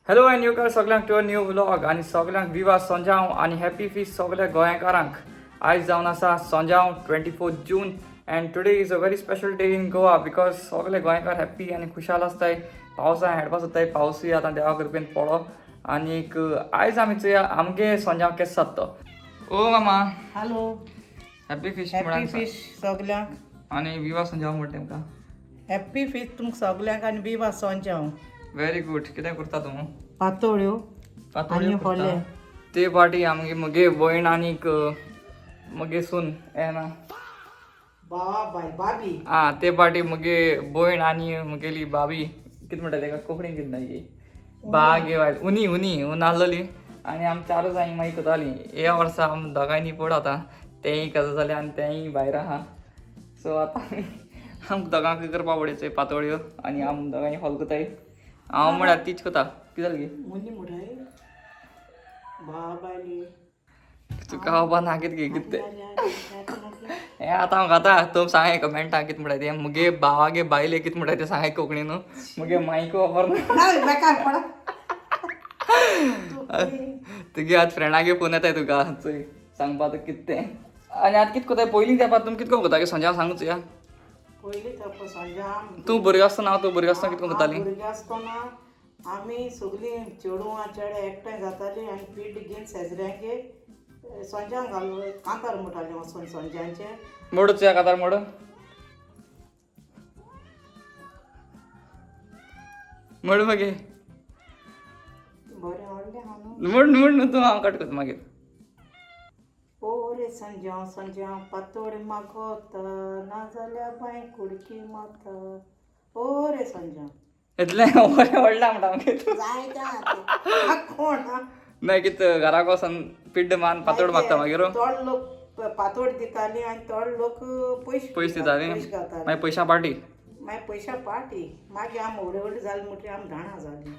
Hello end येवकार सगळ्यांक to new vlog आणि सगळ्यांक विवा संजाव आणि हॅपी फीस्ट सगळ्या गोंयकारांक आयज जावन आसा संजाव 24 जून and today is a very special day in Goa because सगळे गोंयकार हॅप्पी आणि खुशाल आसताय पावसान हेडपास जाताय पावसूय आतां देवा कृपेन पडो आनीक आयज आमी चोया आमगे संजाव केस जाता तो ओ मामा hello happy feast happy fish सगल्यांक आणि विवा संजाव म्हणटा तुमकां हॅपी फीश तुमकां सगल्यांक आनी बिवा संजाव व्हेरी गुड कितें करता तूं पातोळ्यो आनी होले ते पाटी आमगे मगे भयण आनीक मगे सून हे ना बाबा बाय बाबी ते पाटी मगे भयण आनी मुगेली भाभी कितें म्हणटा तेका कोंकणीन कितें म्हणटा बागे वायल उनी उनी ऊन आहलोली आनी आमी चारूच जाय मागीर करताली ह्या वर्सा आमी दोगांयनी पड आतां तेंय काजार जालें आनी तेंय भायर आहा सो आतां आमकां दोगांक करपा पडयोचोय पातोळ्यो आनी आमी दोगांय हॉल करताय हांव म्हळ्यार तीच कोता कितें जालें गे मुनी मुठाय बाबाली तुका खावपा ना कितें गे कितें हें आतां हांव खाता तूं सांग कमेंटा कितें म्हणटा तें मुगे भावागे बायले कितें म्हणटा तें सांग कोंकणीन मुगे मायको खबर ना तुगे आज फ्रेंडागे फोन येताय तुका चोय सांगपा तुका कितें तें आनी आतां कितें कोताय पयलीं तेंपार तुमी कितें कोन्न कोता संजाव सांगूच या पयलीं तेंपो संजाव तूं भुरगो आसतना तूं भुरगो आसतना कितें कोताली भुरगीं आसतना आमी सगळीं चेडवां चेडे एकठांय जातालीं आनी पीठ घेवन शेजऱ्यांगे संजाव घालून कांतार म्हणटालीं वचून संजांचे मोडूच या कातार मोड मोड मागे बरें व्हडलें आहा न्हू मोड मोड न्हू तूं हांव कट करता मागीर ओरे संजाव संजाव पातोळी मागोत नाजाल्या बाय कुडकी मात ओरे संजाव इतलें व्हडलें म्हणटा मागीर तूं जायते कोण मागीर कितें घराक वचोन पिड्ड मान पातोड मागता मागीर थोड लोक पातोड दिताली आनी थोड लोक पयशे दिताली घालताली मागीर पयशा पाटी मागीर पयशा पाटी मागीर आमी व्हडली व्हडली जाली म्हणटरी आमी जाणा जाली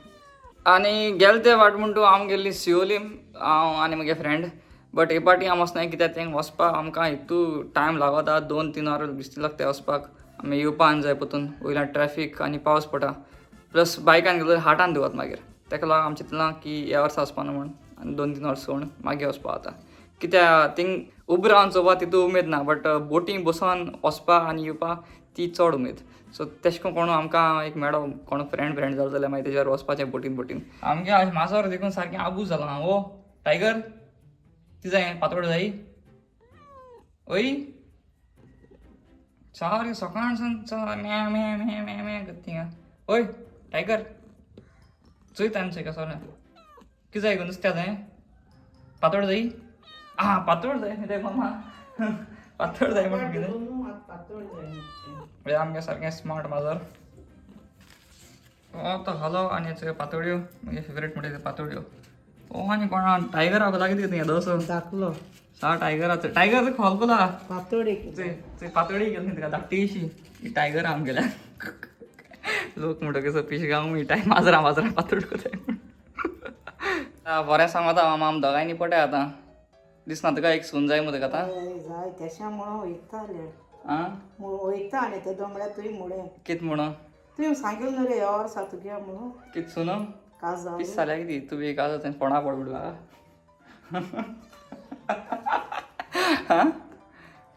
आनी गेले ते वाट म्हणटू आमी गेल्ली सिओलीम हांव आनी म्हगे फ्रेंड बट हे पाटी आमी वचनाय कित्याक तेंक वचपाक आमकां हितू टायम लागता 2-3 वर दिसता लागता वचपाक आमी येवपाक जाय पोतून वयल्यान ट्रॅफीक आनी पावस पडटा प्लस बायकान गेल्यार हाटान दिवत मागीर तेका लागून आमी चिंतलां की ह्या वर्सा वचपा न्हू म्हण आनी 2-3 वर सोड मागीर वचपा आतां कित्याक थिंग उबें रावन चोवपा तितू उमेद ना बट बोटींग बसोन वचपा आनी येवपा ती चड उमेद सो तेश कोण आमकां एक मेळो कोण फ्रेंड जालो जाल्यार मागीर तेजेर वचपाचें बोटीन आमगे आज माजोर देखून सारकें आबूज जालां हांव ओ टायगर ती जाय पातोड जायी ओय सारकें सकाळसान म्या म्या म्या म्या म्या करता ओय टायगर चोयता आनी चोय सगळें कितें जाय गो नुस्त्या जाय पातोड जायी पातोड जाय कितें मामा पातोड जाय म्हणून कितें पातोळ जाय आमगे सारकें स्मार्ट माजर तो हालो आनी चोय पातोळ्यो म्हगे फेवरेट म्हणटा ते पातोळ्यो ओ आनी कोणा टायगर हांव लागीं कितें दोस दाखलो टायगराचो टायगर खोल बोला पातोळी चोय पातोळी गेली तिका धाकटीशी ही टायगर आमगेल्या लोक म्हणटा कसो पिशगांव मी माजरा पातोड कोताय बरें सांगता मामा आमी दोगांयनी पटाय आतां दिसना तुका एक सून जाय मुदे आतां जाय तेशा म्हणून वयताले आं वयता आनी ते दोंगड्या तुवें मुडे कित म्हणून तुवें सांगिल्लें न्हू रे ह्या वर्सा तुगे म्हणून कित सुन काजा पीस जाल्या कितें तुवें एक आसा थंय फोंडा पडबिडू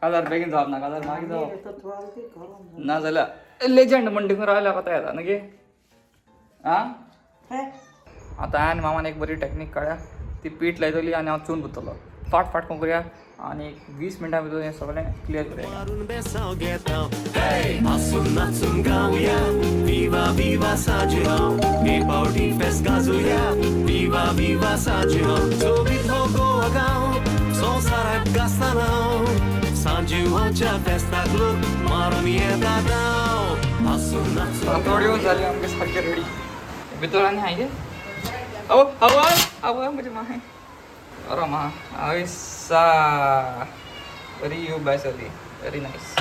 काजार बेगीन जावप ना काजार मागीर जावप ना जाल्यार लेजंड म्हण देखून रावल्या कोता येता न्ही गे आं आतां आनी मामान एक बरी टॅक्नीक काडल्या ती पीठ लायतली आनी हांव चून बुतलो फाट फाट कोण करुया आनी 20 मिनटां भितर हें सगळें क्लियर करुया पातोळ्यो जाली आमगे सारकें रेडी भितर आनी हाय गे आवय म्हजी माय अरे मा आवयसा बरी यू बेसली वेरी नाइस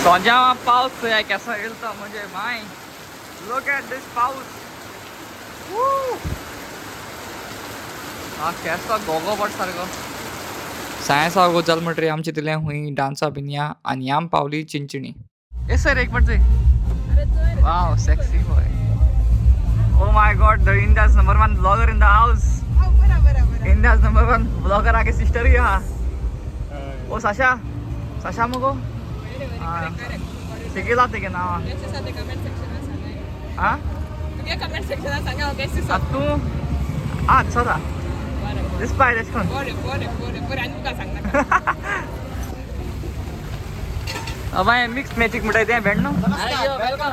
संजावा पावस केसो येता म्हणजे माय लुक एट दिस पावस केसो गोगो पड सारको सायन्सा गो चल म्हणटरी आमची तितलें हुंय डान्सा बीन या आनी आम पावली चिंचिणी ए सर एक पडचे वाव sexy boy Oh my God, the India's #1 vlogger in the house. India's #1 vlogger आगे sister ही यहाँ. Oh Sasha, Sasha मुको. सिकेला ते के नाव. हाँ? तू अच्छा था. Inspired कौन? अब आए मिक्स मैचिक मिठाई ते भेट्नु.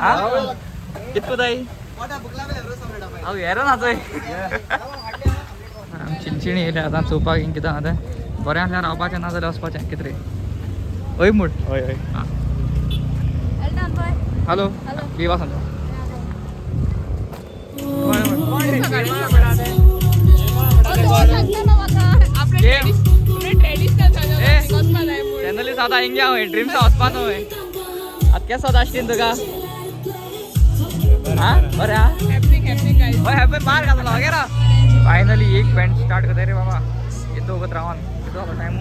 हाँ? कितको दाई? अब हेर न चाहिँ चिनचिणी येयले आतां चोवपाक हिंग कितें आहा तें बरें आसल्यार रावपाचें ना जाल्यार वचपाचें कितें रे हय मूड हय हय हॅलो विवा सांग जनरली साधा हिंग्या हय ड्रीम्स वचपाचो हय आतां केसो आसलीं तुका हाँ बरं हा ओए हैप्पी मार का लगे रा फाइनली एक बैंड स्टार्ट करते रे बाबा ये तो होगत रावण कितना होगा टाइम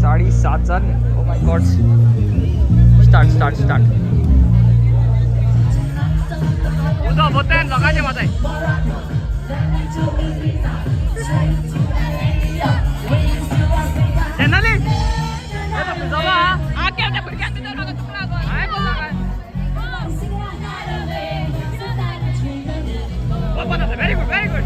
7:30 चाल ओ माय गॉड स्टार्ट उधर बोलते हैं लगा जे माता जनरली ये तो बुझावा आ क्या ते बुरक्या ते लगा तुकला गो आय बोल लगा Oh, very good, very good.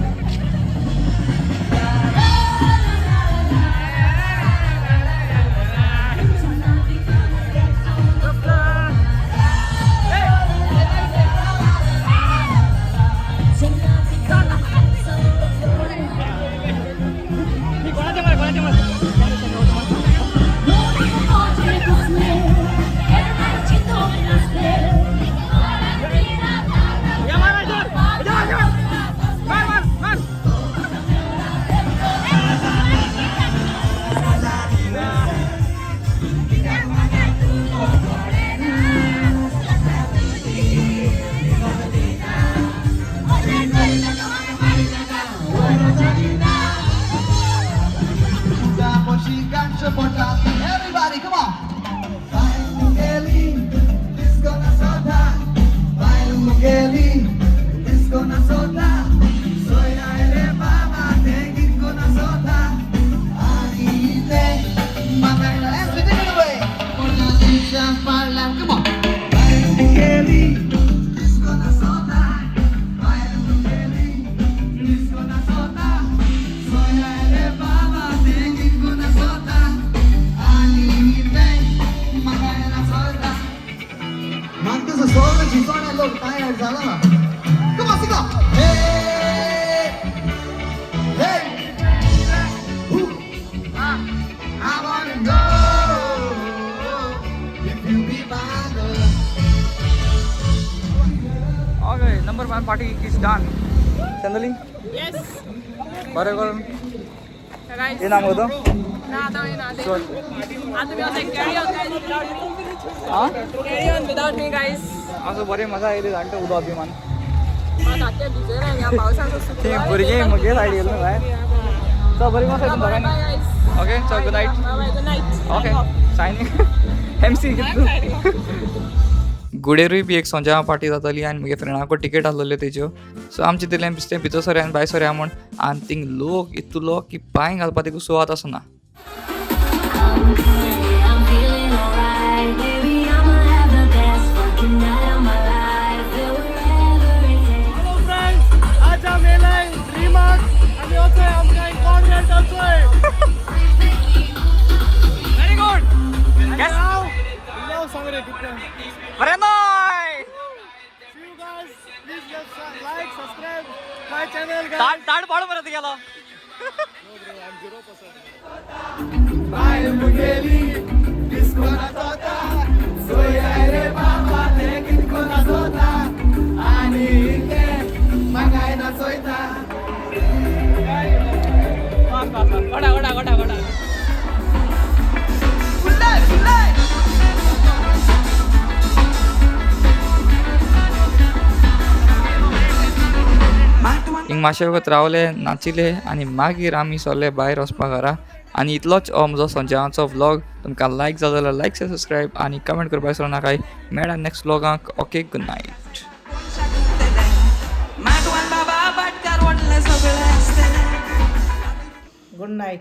Everybody, come on. Vai Mugeli, disco na soda. Vai Mugeli, disco na soda. Soy la elevada, tengo na soda. Anite, magana, let's do it away. Con la dicha parla, come on. Vai Mugeli, disco na soda. Vai Mugeli, disco na soda. Soy la elevada, tengo na soda. मागचं सोळं झिजवण्या लोक tyre झाला ना कमा सिगा हे हे I wanna go if you be bothered. Okay, #1 party is done. Chandali? Yes. बरे करून Guys. ये नाम होतं Carry on, guys. हां Carry on without me, guys. असं बरे मजा येयली जाणटे उदो अभिमान धाकटे भिजय ना या पावसाचं सुकलं. ते भुरगे मगे सायड गेलो ना भायर चल बरी मजा येता Bye, सगळ्यांनी guys. ओके चल good night Bye, good night. Okay signing MC गुडेरूय बी एक संजा पार्टी जाताली आनी म्हगे फ्रेंडाको टिकेट आसलेल्यो तेज्यो सो आमचे दिलें बिस्तें भितर सर आनी भायर सरया म्हूण आनी थिंग लोक इतलो की पांय घालपा तिका सुवात आसना I'm feeling alright, baby. I'ma have the best fucking night of my life. Feel wherever it takes. Hello friends, आज आम्ही येयलाय ड्रीमाक आनी वचोय आमकां एक कॉन्सर्ट आसोय व्हेरी गुड Yes. नाव सांग रे कितले बरें नाय See you guys, please just like, subscribe my channel guys. ताड पाडू मरे गेलो Vai Mugeli, disco na soda. Soy la elevada, tengo na soda. Anite, magana soita. गोडा गोडा गोडा गोडा Kulay, kulay. हिंग मातशे वगत रावले नाचिले आनी मागीर आमी सरले भायर वचपाक घरा आनी इतलोच हो म्हजो संजयाचो व्लॉग तुमकां लायक जालो जाल्यार लायक सबस्क्रायब आनी कमेंट करपाक विसरूं नाका मेळा नेक्स्ट व्लॉगाक okay good night Mato good night